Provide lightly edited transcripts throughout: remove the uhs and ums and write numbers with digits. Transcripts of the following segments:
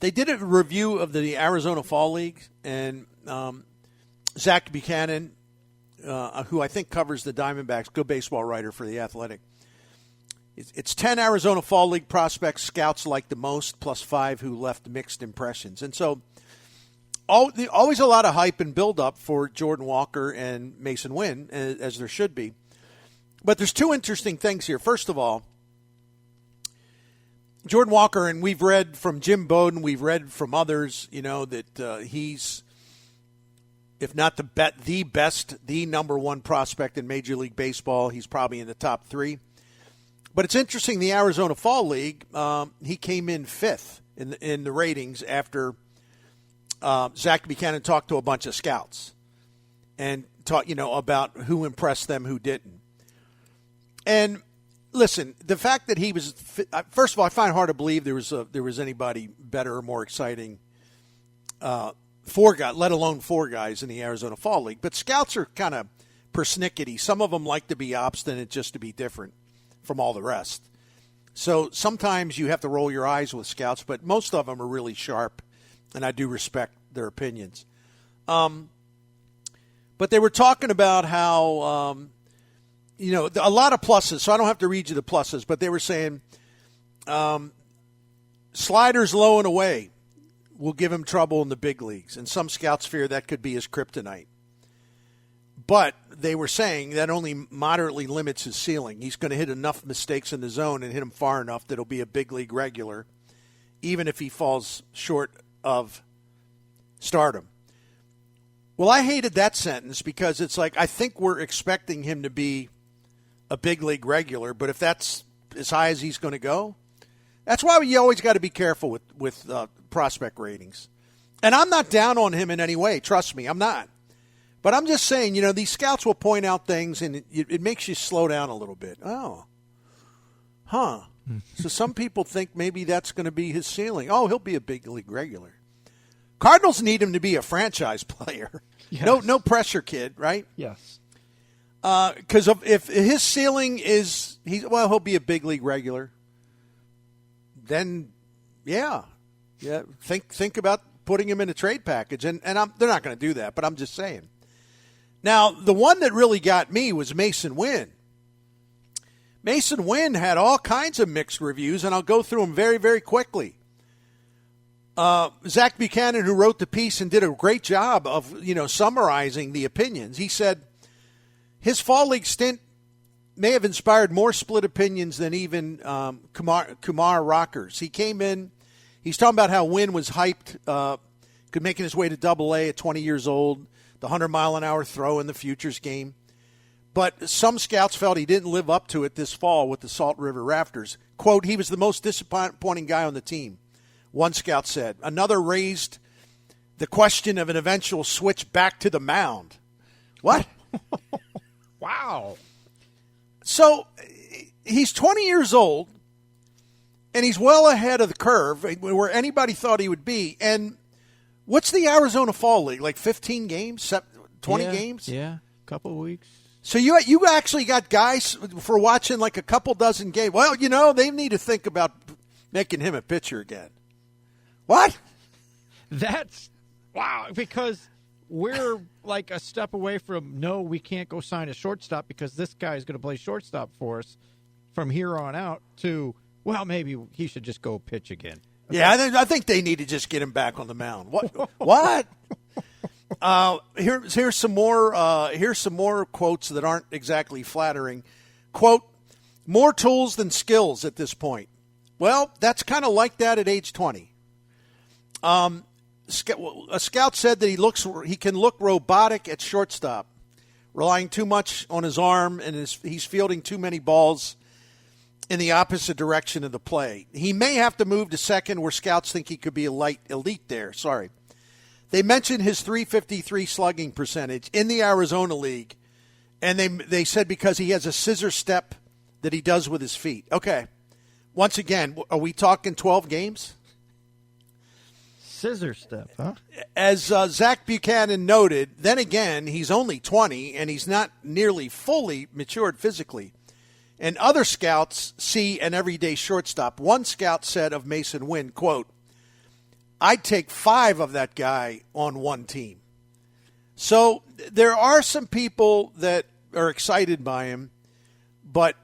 they did a review of the Arizona Fall League, and Zach Buchanan, who I think covers the Diamondbacks, good baseball writer for The Athletic. It's 10 Arizona Fall League prospects scouts like the most, plus 5 who left mixed impressions. And so always a lot of hype and build-up for Jordan Walker and Masyn Winn, as there should be. But there's 2 interesting things here. First of all, Jordan Walker, and we've read from Jim Bowden, we've read from others, that he's, if not the best, the number 1 prospect in Major League Baseball. He's probably in the top 3. But it's interesting, the Arizona Fall League, he came in 5th in the ratings after Zach Buchanan talked to a bunch of scouts and talked, about who impressed them, who didn't. And listen, the fact that he was, first of all, I find it hard to believe there was anybody better or more exciting, 4 guys, let alone 4 guys in the Arizona Fall League. But scouts are kind of persnickety. Some of them like to be obstinate just to be different from all the rest. So sometimes you have to roll your eyes with scouts, but most of them are really sharp, and I do respect their opinions. But they were talking about how, a lot of pluses, so I don't have to read you the pluses, but they were saying sliders low and away will give him trouble in the big leagues, and some scouts fear that could be his kryptonite. But they were saying that only moderately limits his ceiling. He's going to hit enough mistakes in the zone and hit them far enough that he'll be a big league regular, even if he falls short of stardom. Well, I hated that sentence because it's like I think we're expecting him to be a big league regular, but if that's as high as he's going to go, that's why you always got to be careful with prospect ratings. And I'm not down on him in any way. Trust me, I'm not. But I'm just saying, these scouts will point out things, and it makes you slow down a little bit. Oh, huh. So some people think maybe that's going to be his ceiling. Oh, he'll be a big league regular. Cardinals need him to be a franchise player. Yes. No pressure, kid, right? Yes. Because if his ceiling is, he'll be a big league regular, then, yeah. Think about putting him in a trade package. And they're not going to do that, but I'm just saying. Now, the one that really got me was Masyn Winn. Masyn Winn had all kinds of mixed reviews, and I'll go through them very, very quickly. Zach Buchanan, who wrote the piece and did a great job of, summarizing the opinions, he said his fall league stint may have inspired more split opinions than even Kumar Rockers. He came in, he's talking about how Winn was hyped, making his way to Double-A at 20 years old, the 100-mile-an-hour throw in the Futures game. But some scouts felt he didn't live up to it this fall with the Salt River Rafters. Quote, he was the most disappointing guy on the team, one scout said. Another raised the question of an eventual switch back to the mound. What? Wow. So he's 20 years old, and he's well ahead of the curve where anybody thought he would be. And what's the Arizona Fall League, like 15 games, 20 games? Yeah, a couple of weeks. So you actually got guys for watching like a couple dozen games. Well, they need to think about making him a pitcher again. What? That's wow, because we're like a step away from, no, we can't go sign a shortstop because this guy is going to play shortstop for us from here on out, to, well, maybe he should just go pitch again. Okay. Yeah, I think they need to just get him back on the mound. What? Here's some more quotes that aren't exactly flattering. Quote, more tools than skills at this point. Well, that's kind of like that at age 20. A scout said that he can look robotic at shortstop, relying too much on his arm, and he's fielding too many balls in the opposite direction of the play. He may have to move to second, where scouts think he could be elite there. Sorry. They mentioned his .353 slugging percentage in the Arizona League, and they said because he has a scissor step that he does with his feet. Okay. Once again, are we talking 12 games? Scissor step, huh? As Zach Buchanan noted, then again, he's only 20, and he's not nearly fully matured physically. And other scouts see an everyday shortstop. One scout said of Masyn Winn, quote, I'd take 5 of that guy on one team. So there are some people that are excited by him, but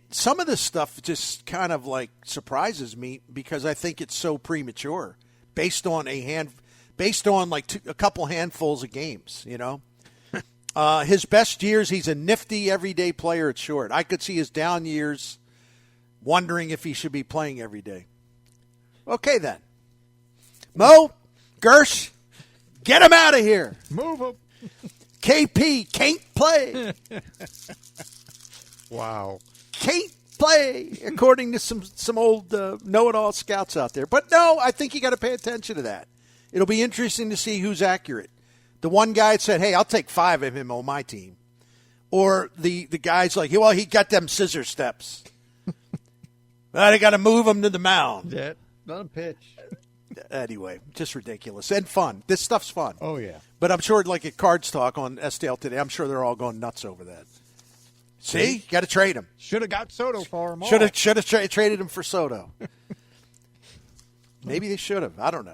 some of this stuff just kind of like surprises me because I think it's so premature based on like a couple handfuls of games, you know. His best years, he's a nifty everyday player at short. I could see his down years wondering if he should be playing every day. Okay, then. Mo, Gersh, get him out of here. Move him. KP can't play. Wow. Can't play, according to some old know-it-all scouts out there. But no, I think you got to pay attention to that. It'll be interesting to see who's accurate. The one guy said, hey, I'll take 5 of him on my team. Or the guy's like, well, he got them scissor steps. Well, they got to move him to the mound. Yeah, not a pitch. Anyway, just ridiculous and fun. This stuff's fun. Oh, yeah. But I'm sure, like at Cards Talk on STL today, I'm sure they're all going nuts over that. See? You got to trade him. Should have got Soto for him. Should have traded him for Soto. Maybe they should have. I don't know.